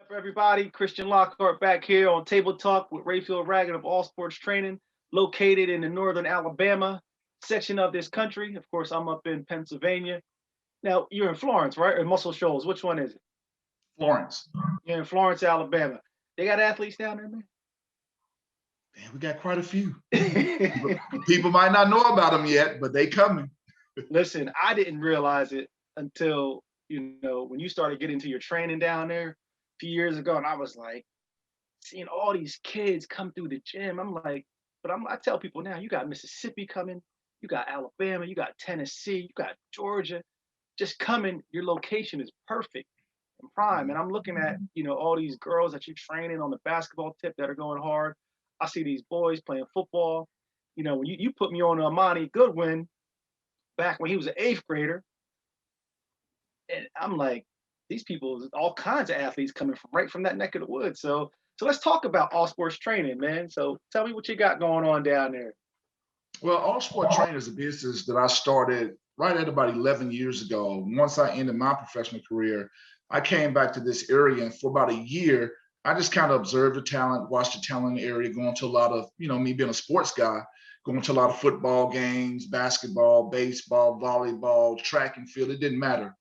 For everybody? Christian Lockhart back here on Table Talk with Rayfield Ragged of All Sports Training, located in the northern Alabama section of this country. Of course, I'm up in Pennsylvania. Now, you're in Florence, right? Or Muscle Shoals? Which one is it? Florence. You're in Florence, Alabama. They got athletes down Man, we got quite a few. People, there, man? people might not know about them yet, but they coming. Listen, I didn't realize it until, when you started getting to your training down there a few years ago, and I was like, seeing all these kids come through the gym. I tell people now, you got Mississippi coming, you got Alabama, you got Tennessee, you got Georgia, just coming. Your location is perfect and prime. And I'm looking at, all these girls that you're training on the basketball tip that are going hard. I see these boys playing football. When you put me on Amani Goodwin back when he was an eighth grader, and I'm like, these people, all kinds of athletes coming from right from that neck of the woods. So let's talk about all sports training, man. So tell me what you got going on down there. Well, All Sport Training is a business that I started right at about 11 years ago. Once I ended my professional career, I came back to this area, and for about a year, I just kind of observed the talent, watched the talent in the area, going to a lot of, me being a sports guy, going to a lot of football games, basketball, baseball, volleyball, track and field. It didn't matter.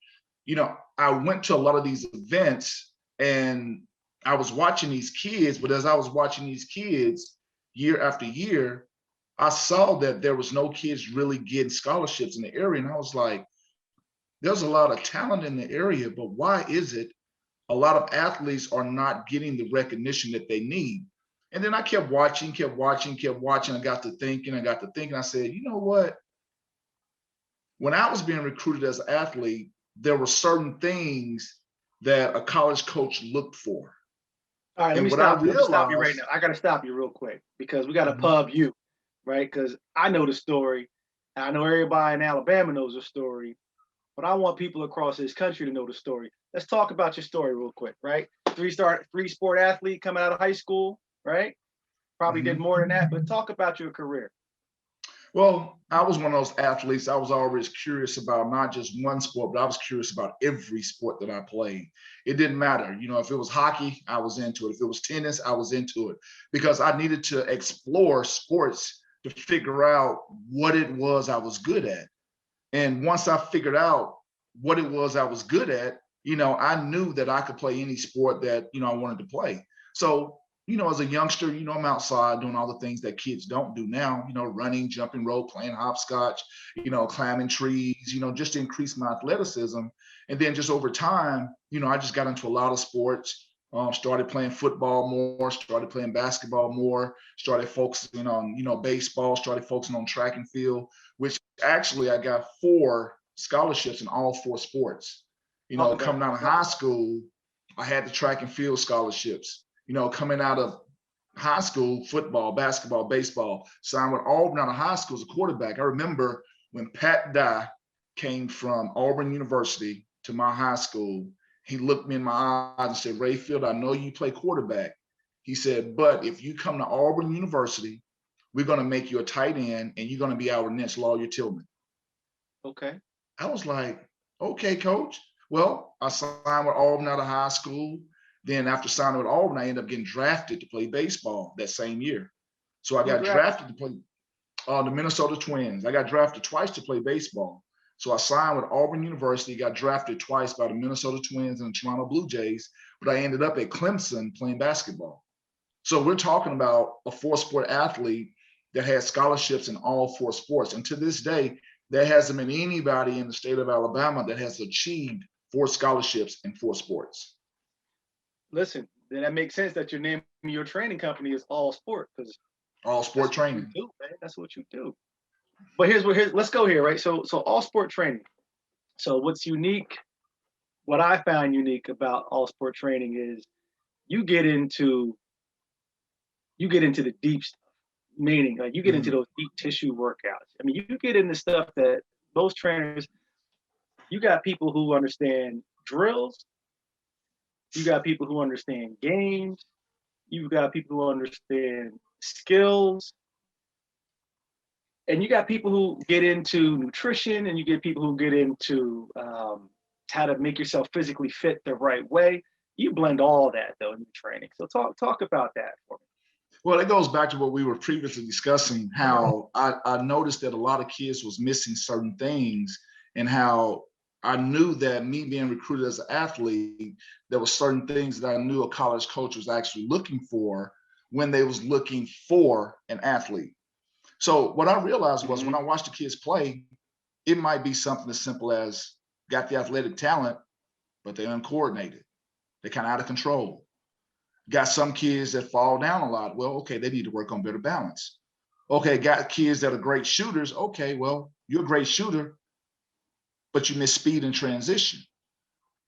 I went to a lot of these events and I was watching these kids, but as I was watching these kids year after year, I saw that there was no kids really getting scholarships in the area. And I was like, there's a lot of talent in the area, but why is it a lot of athletes are not getting the recognition that they need? And then I kept watching, kept watching, kept watching. I got to thinking, I said, you know what? When I was being recruited as an athlete, there were certain things that a college coach looked for. All right, let And me what I stop you. Let me stop you right realized, now. I got to stop you real quick because we got to mhm, pub you, right? Because I know the story. And I know everybody in Alabama knows the story, but I want people across this country to know the story. Let's talk about your story real quick, right? Three sport athlete coming out of high school, right? Probably did mhm. more than that, but talk about your career. Well, I was one of those athletes. I was always curious about not just one sport, but I was curious about every sport that I played. It didn't matter. If it was hockey, I was into it. If it was tennis, I was into it because I needed to explore sports to figure out what it was I was good at. And once I figured out what it was I was good at, I knew that I could play any sport that, I wanted to play. So, as a youngster, I'm outside doing all the things that kids don't do now, running, jumping rope, playing hopscotch, climbing trees, just to increase my athleticism. And then just over time, I just got into a lot of sports, started playing football more, started playing basketball more, started focusing on, baseball, started focusing on track and field, which actually I got 4 scholarships in all 4 sports. Okay. Coming out of high school, I had the track and field scholarships. Coming out of high school, football, basketball, baseball, signed with Auburn out of high school as a quarterback. I remember when Pat Dye came from Auburn University to my high school, he looked me in my eyes and said, Rayfield, I know you play quarterback. He said, but if you come to Auburn University, we're going to make you a tight end and you're going to be our next Lawyer Tillman. Okay. I was like, okay, coach. Well, I signed with Auburn out of high school. Then after signing with Auburn, I ended up getting drafted to play baseball that same year. So I Who got drafted drafted to play the Minnesota Twins. I got drafted twice to play baseball. So I signed with Auburn University, got drafted twice by the Minnesota Twins and the Toronto Blue Jays, but I ended up at Clemson playing basketball. So we're talking about a 4 sport athlete that has scholarships in all 4 sports. And to this day, there hasn't been anybody in the state of Alabama that has achieved 4 scholarships in 4 sports. Listen, then that makes sense that your name, your training company is All Sport because All that's sport what you training. do, man. That's what you do. But here's let's go here, right? So all sport training. So what's unique, what I found unique about all sport training is you get into you get into the deep stuff, meaning like you get into Mhm. those deep tissue workouts. I mean, you get into stuff that most trainers, you got people who understand drills, you got people who understand games, you've got people who understand skills, and you got people who get into nutrition, and you get people who get into how to make yourself physically fit the right way. you blend all that though in your training. So talk about that for me. Well, it goes back to what we were previously discussing, how I noticed that a lot of kids was missing certain things, and how I knew that me being recruited as an athlete, there were certain things that I knew a college coach was actually looking for when they was looking for an athlete. So what I realized was when Hmm. I watched the kids play, it might be something as simple as got the athletic talent, but they're uncoordinated. They're kind of out of control. Got some kids that fall down a lot. Well, okay, they need to work on better balance. Okay, got kids that are great shooters. Okay, well, you're a great shooter, but you miss speed and transition.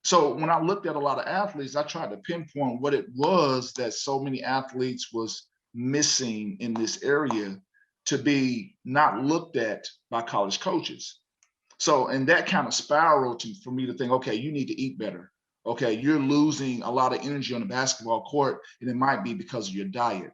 So when I looked at a lot of athletes, I tried to pinpoint what it was that so many athletes was missing in this area to be not looked at by college coaches. So, and that kind of spiraled for me to think, okay, you need to eat better. Okay, you're losing a lot of energy on the basketball court, and it might be because of your diet.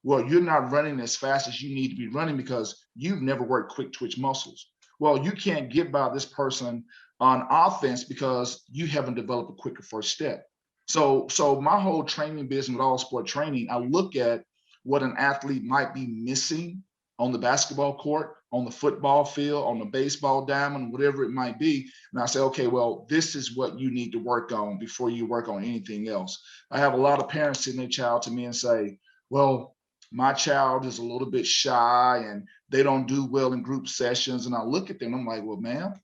Well, you're not running as fast as you need to be running because you've never worked quick twitch muscles. Well, you can't get by this person on offense because you haven't developed a quicker first step. So my whole training business with all sport training, I look at what an athlete might be missing on the basketball court, on the football field, on the baseball diamond, whatever it might be. And I say, okay, well, this is what you need to work on before you work on anything else. I have a lot of parents send their child to me and say, well, my child is a little bit shy and they don't do well in group sessions. And I look at them, I'm like, well, ma'am,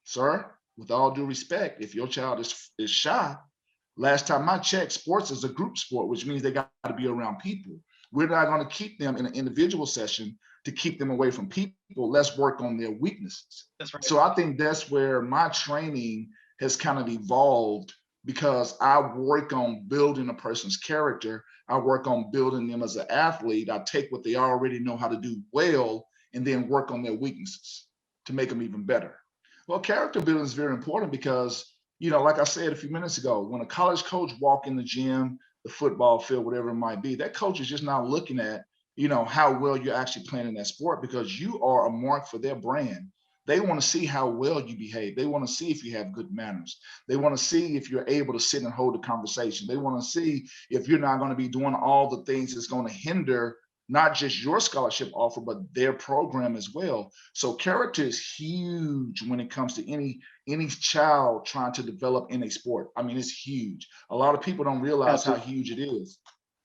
sir, with all due respect, if your child is shy, last time I checked, sports is a group sport, which means they got to be around people. We're not going to keep them in an individual session to keep them away from people. Let's work on their weaknesses. That's right. So I think that's where my training has kind of evolved because I work on building a person's character. I work on building them as an athlete. I take what they already know how to do well and then work on their weaknesses to make them even better. Well, character building is very important because, like I said a few minutes ago, when a college coach walk in the gym, the football field, whatever it might be, that coach is just not looking at, how well you're actually playing in that sport because you are a mark for their brand. They want to see how well you behave. They want to see if you have good manners. They want to see if you're able to sit and hold a conversation. They want to see if you're not going to be doing all the things that's going to hinder not just your scholarship offer, but their program as well. So character is huge when it comes to any child trying to develop in a sport. I mean, it's huge. A lot of people don't realize how Absolutely. huge it is.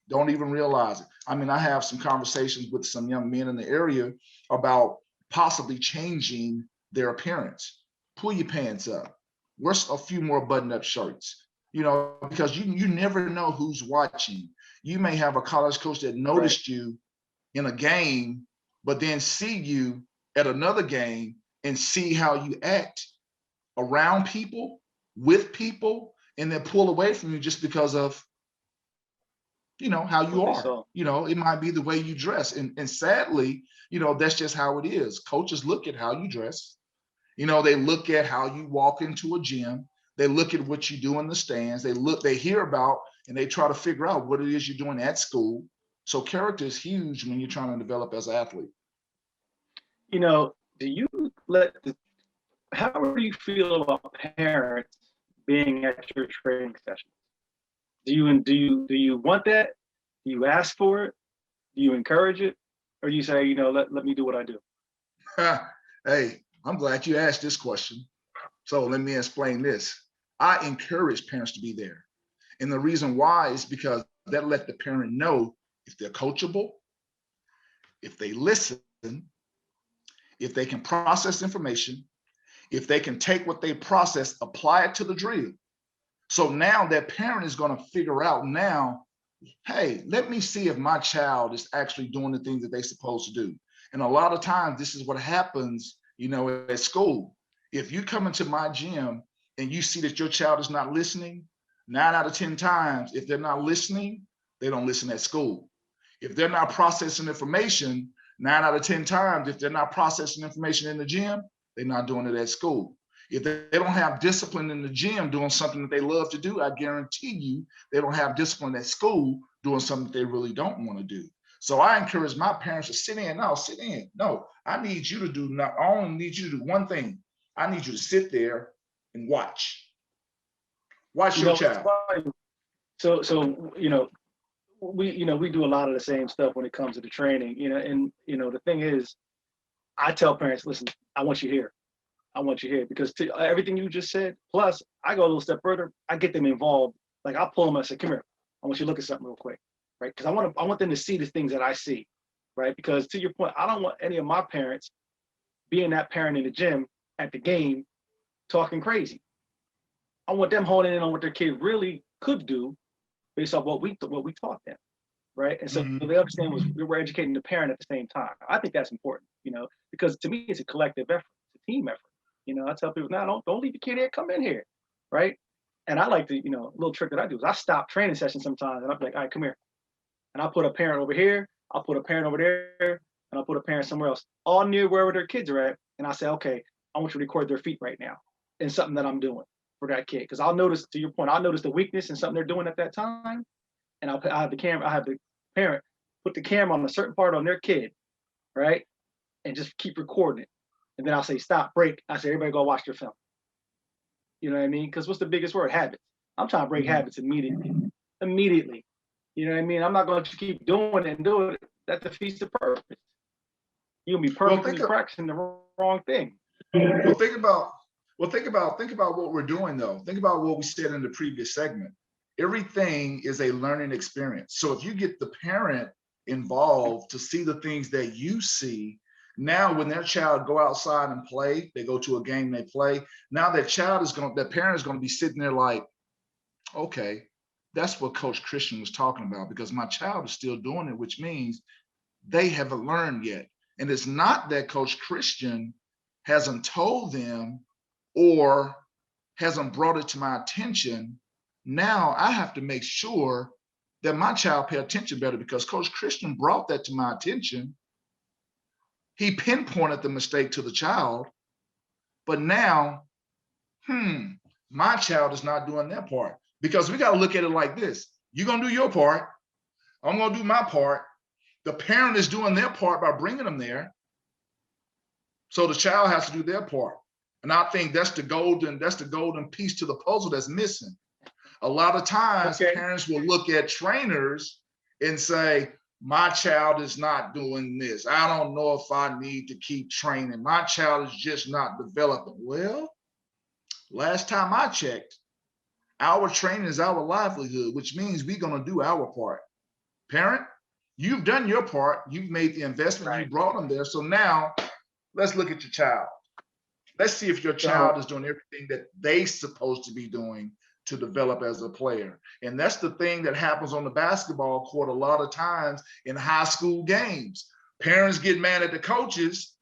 Don't even realize it. I mean, I have some conversations with some young men in the area about possibly changing their appearance. Pull your pants up. Wear a few more button-up shirts. Because you never know who's watching. You may have a college coach that Right. noticed you in a game, but then see you at another game and see how you act around people, with people, and then pull away from you just because of how you What they are. saw. It might be the way you dress. And sadly, that's just how it is. Coaches look at how you dress. They look at how you walk into a gym. They look at what you do in the stands. They hear about, and they try to figure out what it is you're doing at school. So character is huge when you're trying to develop as an athlete. Do you let the how do you feel about parents being at your training sessions? Do you want that? Do you ask for it? Do you encourage it? Or do you say, let me do what I do? Hey, I'm glad you asked this question. So let me explain this. I encourage parents to be there. And the reason why is because that let the parent know if they're coachable, if they listen, if they can process information, if they can take what they process, apply it to the drill. So now that parent is going to figure out now, hey, let me see if my child is actually doing the things that they're supposed to do. And a lot of times, this is what happens, at school. If you come into my gym and you see that your child is not listening, 9 out of 10 times, if they're not listening, they don't listen at school. If they're not processing information, 9 out of 10 times, if they're not processing information in the gym, they're not doing it at school. If they don't have discipline in the gym doing something that they love to do, I guarantee you they don't have discipline at school doing something that they really don't want to do. So I encourage my parents to sit in. No, sit in. No, I need you to do not I only need you to do one thing. I need you to sit there and watch. Watch your It's child. funny. So we do a lot of the same stuff when it comes to the training, and the thing is, I tell parents, listen, I want you here. I want you here because to everything you just said, plus I go a little step further, I get them involved. Like I'll pull them and say, come here, I want you to look at something real quick, right? Because I want them to see the things that I see, right? Because to your point, I don't want any of my parents being that parent in the gym at the game talking crazy. I want them honing in on what their kid really could do based off what we taught them, right? And so Mhm. they understand was we were educating the parent at the same time. I think that's important, because to me it's a collective effort, it's a team effort. I tell people now, don't leave the kid here, come in here, right? And I like to, a little trick that I do is I stop training sessions sometimes and I'm like, all right, come here. And I'll put a parent over here, I'll put a parent over there, and I'll put a parent somewhere else, all near wherever their kids are at. And I say, okay, I want you to record their feet right now in something that I'm doing for that kid. Because I'll notice, to your point, I'll notice the weakness in something they're doing at that time. And I have the parent put the camera on a certain part on their kid, right? And just keep recording it. And then I'll say, stop, break. I say, everybody go watch their film. You know what I mean? Because what's the biggest word? Habits. I'm trying to break Mhm. habits immediately. Immediately. You know what I mean? I'm not going to keep doing it and do it. That defeats the purpose. You'll be Well, think purposely practicing the wrong thing. well think about think about what we're doing though. Think about what we said in the previous segment. Everything is a learning experience. So if you get the parent involved to see the things that you see, now when their child go outside and play, they go to a game, they play. Now that parent is going to be sitting there like, okay, that's what Coach Christian was talking about because my child is still doing it, which means they haven't learned yet. And it's not that Coach Christian hasn't told them or hasn't brought it to my attention. Now I have to make sure that my child pay attention better because Coach Christian brought that to my attention. He pinpointed the mistake to the child, but now, my child is not doing their part because we got to look at it like this. You're going to do your part. I'm going to do my part. The parent is doing their part by bringing them there. So the child has to do their part. And I think that's the golden piece to the puzzle that's missing. A lot of times Okay. parents will look at trainers and say, my child is not doing this. I don't know if I need to keep training. My child is just not developing. Well, last time I checked, our training is our livelihood, which means we're going to do our part. Parent, you've done your part. You've made the investment. You Right. brought them there. So now let's look at your child. Let's see if your So child is doing everything that they're supposed to be doing to develop as a player. And that's the thing that happens on the basketball court a lot of times in high school games. Parents get mad at the coaches.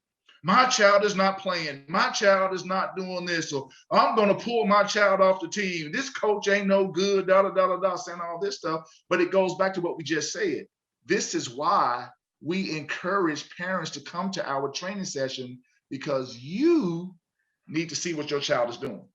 My child is not playing. My child is not doing this. So I'm going to pull my child off the team. This coach ain't no good, da da da da da, saying all this stuff. But it goes back to what we just said. This is why we encourage parents to come to our training session because you need to see what your child is doing.